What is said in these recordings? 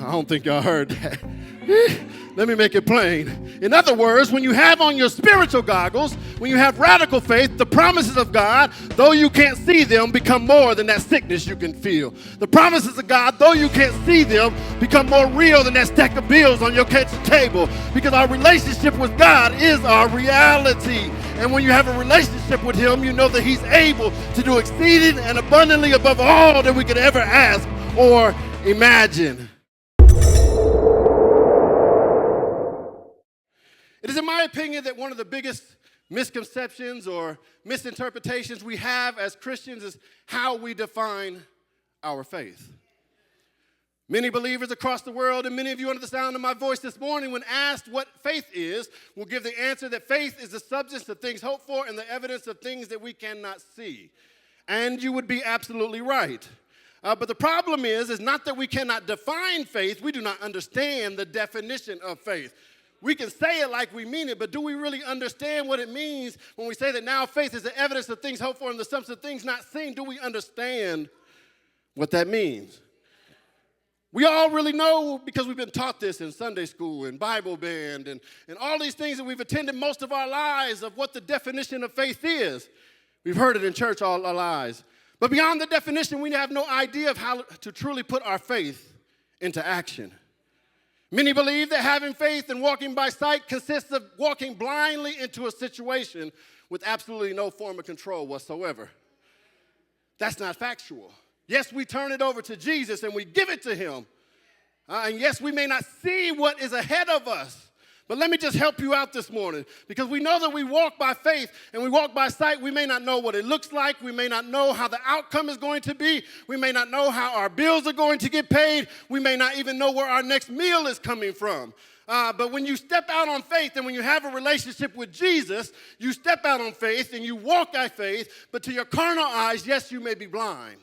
I don't think y'all heard that. Let me make it plain. In other words, when you have on your spiritual goggles, when you have radical faith, the promises of God, though you can't see them, become more than that sickness you can feel. The promises of God, though you can't see them, become more real than that stack of bills on your kitchen table. Because our relationship with God is our reality. And when you have a relationship with Him, you know that He's able to do exceeding and abundantly above all that we could ever ask or imagine. It is in my opinion that one of the biggest misconceptions or misinterpretations we have as Christians is how we define our faith. Many believers across the world, and many of you under the sound of my voice this morning, when asked what faith is, will give the answer that faith is the substance of things hoped for and the evidence of things that we cannot see. And you would be absolutely right. But the problem is not that we cannot define faith, we do not understand the definition of faith. We can say it like we mean it, but do we really understand what it means when we say that now faith is the evidence of things hoped for and the substance of things not seen? Do we understand what that means? We all really know, because we've been taught this in Sunday school and Bible band and all these things that we've attended most of our lives, of what the definition of faith is. We've heard it in church all our lives. But beyond the definition, we have no idea of how to truly put our faith into action. Many believe that having faith and walking by sight consists of walking blindly into a situation with absolutely no form of control whatsoever. That's not factual. Yes, we turn it over to Jesus and we give it to Him. And yes, we may not see what is ahead of us. But let me just help you out this morning, because we know that we walk by faith and we walk by sight. We may not know what it looks like. We may not know how the outcome is going to be. We may not know how our bills are going to get paid. We may not even know where our next meal is coming from. But when you step out on faith and when you have a relationship with Jesus, you step out on faith and you walk by faith, but to your carnal eyes, yes, you may be blind.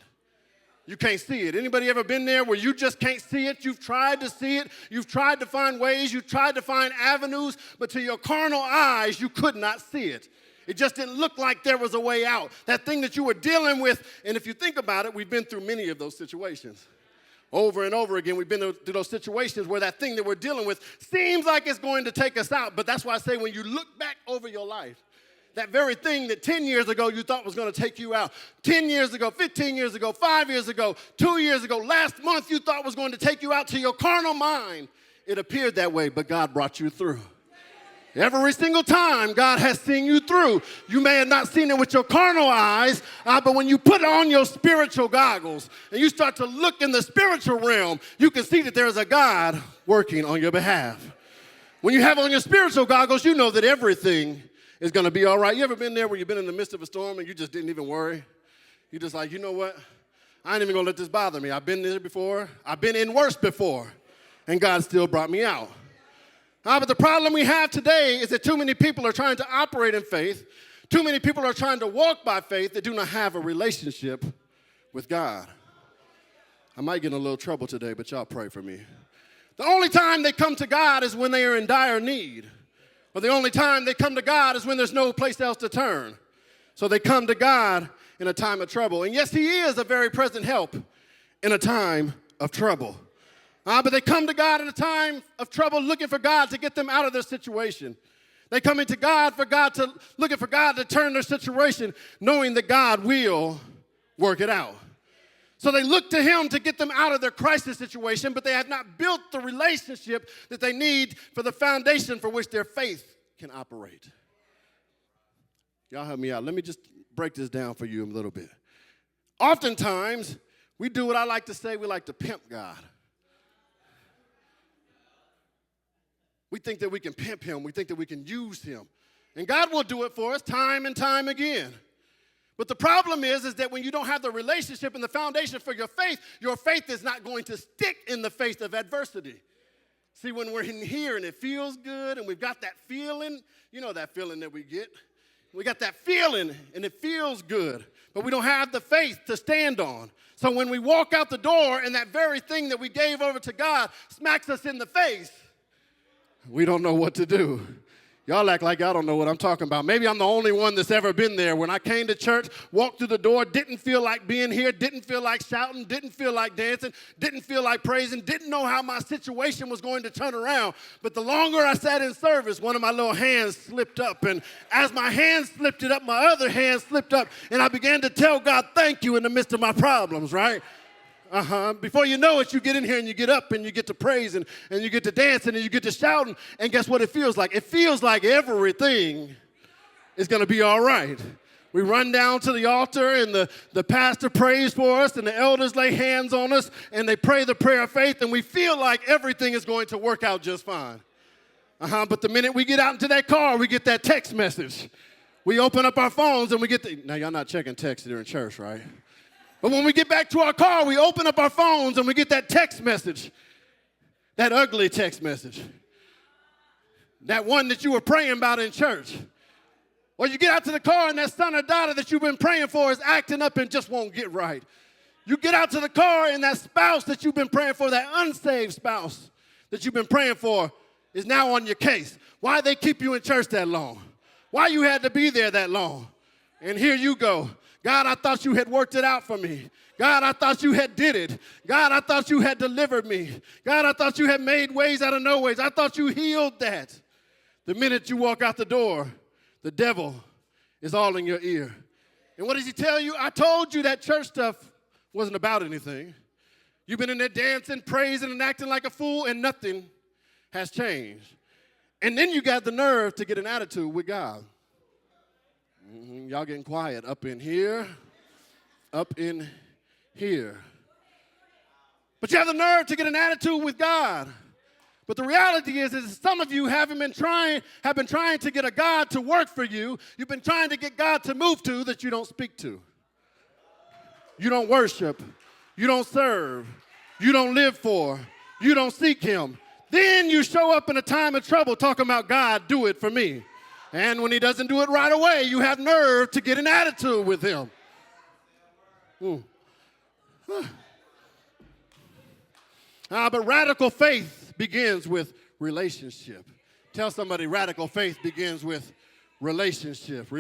You can't see it. Anybody ever been there where you just can't see it? You've tried to see it. You've tried to find ways. You've tried to find avenues, but to your carnal eyes, you could not see it. It just didn't look like there was a way out. That thing that you were dealing with, and if you think about it, we've been through many of those situations. Over and over again, we've been through those situations where that thing that we're dealing with seems like it's going to take us out. But that's why I say when you look back over your life, that very thing that 10 years ago you thought was going to take you out, 10 years ago, 15 years ago, 5 years ago, 2 years ago, last month you thought was going to take you out, to your carnal mind, it appeared that way, but God brought you through. Every single time God has seen you through. You may have not seen it with your carnal eyes, but when you put on your spiritual goggles and you start to look in the spiritual realm, you can see that there's a God working on your behalf. When you have on your spiritual goggles, you know that everything is going to be all right. You ever been there where you've been in the midst of a storm and you just didn't even worry? You're just like, you know what? I ain't even going to let this bother me. I've been there before. I've been in worse before. And God still brought me out. But the problem we have today is that too many people are trying to operate in faith. Too many people are trying to walk by faith that do not have a relationship with God. I might get in a little trouble today, but y'all pray for me. The only time they come to God is when they are in dire need. Or the only time they come to God is when there's no place else to turn. So they come to God in a time of trouble. And yes, He is a very present help in a time of trouble. But they come to God in a time of trouble looking for God to get them out of their situation. They come into God looking for God to turn their situation, knowing that God will work it out. So they look to Him to get them out of their crisis situation, but they have not built the relationship that they need for the foundation for which their faith can operate. Y'all help me out. Let me just break this down for you a little bit. Oftentimes, we do what I like to say, we like to pimp God. We think that we can pimp Him. We think that we can use Him. And God will do it for us time and time again. But the problem is that when you don't have the relationship and the foundation for your faith is not going to stick in the face of adversity. See, when we're in here and it feels good and we've got that feeling, you know that feeling that we get. We got that feeling and it feels good, but we don't have the faith to stand on. So when we walk out the door and that very thing that we gave over to God smacks us in the face, we don't know what to do. Y'all act like y'all don't know what I'm talking about. Maybe I'm the only one that's ever been there. When I came to church, walked through the door, didn't feel like being here, didn't feel like shouting, didn't feel like dancing, didn't feel like praising, didn't know how my situation was going to turn around. But the longer I sat in service, one of my little hands slipped up. And as my hand slipped it up, my other hand slipped up. And I began to tell God, thank you in the midst of my problems, right? Before you know it, you get in here and you get up and you get to praising and you get to dancing and you get to shouting. And guess what it feels like? It feels like everything is going to be all right. We run down to the altar and the pastor prays for us and the elders lay hands on us and they pray the prayer of faith and we feel like everything is going to work out just fine. But the minute we get out into that car, we get that text message. We open up our phones and we get now y'all not checking text during church, right? But when we get back to our car, we open up our phones and we get that text message, that ugly text message, that one that you were praying about in church. Or you get out to the car and that son or daughter that you've been praying for is acting up and just won't get right. You get out to the car and that spouse that you've been praying for, that unsaved spouse that you've been praying for is now on your case. Why they keep you in church that long? Why you had to be there that long? And here you go. God, I thought you had worked it out for me. God, I thought you had did it. God, I thought you had delivered me. God, I thought you had made ways out of no ways. I thought you healed that. The minute you walk out the door, the devil is all in your ear. And what does he tell you? I told you that church stuff wasn't about anything. You've been in there dancing, praising, and acting like a fool, and nothing has changed. And then you got the nerve to get an attitude with God. Y'all getting quiet up in here, up in here. But you have the nerve to get an attitude with God. But the reality is some of you have been trying to get a God to work for you. You've been trying to get God to move to that you don't speak to. You don't worship. You don't serve. You don't live for. You don't seek him. Then you show up in a time of trouble talking about God, do it for me. And when he doesn't do it right away, you have nerve to get an attitude with him. But radical faith begins with relationship. Tell somebody radical faith begins with relationship.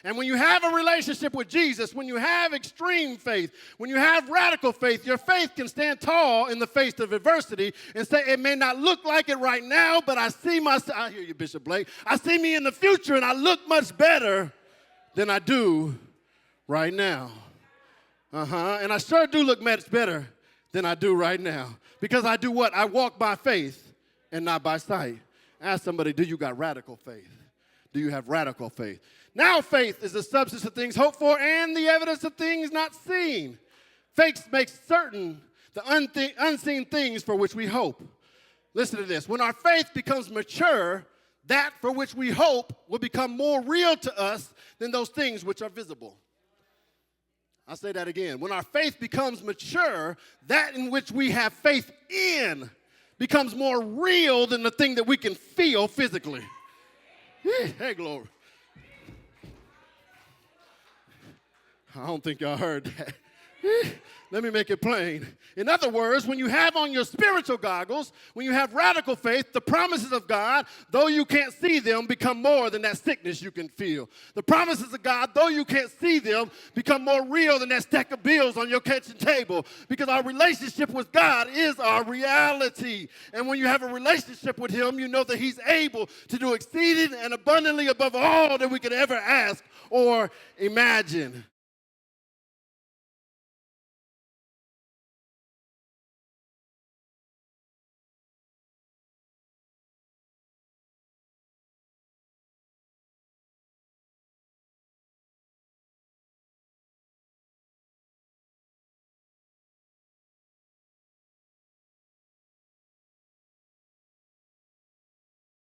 And when you have a relationship with Jesus, when you have extreme faith, when you have radical faith, your faith can stand tall in the face of adversity and say, it may not look like it right now, but I hear you, Bishop Blake. I see me in the future and I look much better than I do right now. And I sure do look much better than I do right now. Because I do what? I walk by faith and not by sight. Ask somebody, do you got radical faith? Do you have radical faith? Now faith is the substance of things hoped for and the evidence of things not seen. Faith makes certain the unseen things for which we hope. Listen to this. When our faith becomes mature, that for which we hope will become more real to us than those things which are visible. I'll say that again. When our faith becomes mature, that in which we have faith in becomes more real than the thing that we can feel physically. Hey, glory. I don't think y'all heard that. Let me make it plain. In other words, when you have on your spiritual goggles, when you have radical faith, the promises of God, though you can't see them, become more than that sickness you can feel. The promises of God, though you can't see them, become more real than that stack of bills on your kitchen table. Because our relationship with God is our reality. And when you have a relationship with him, you know that he's able to do exceeding and abundantly above all that we could ever ask or imagine.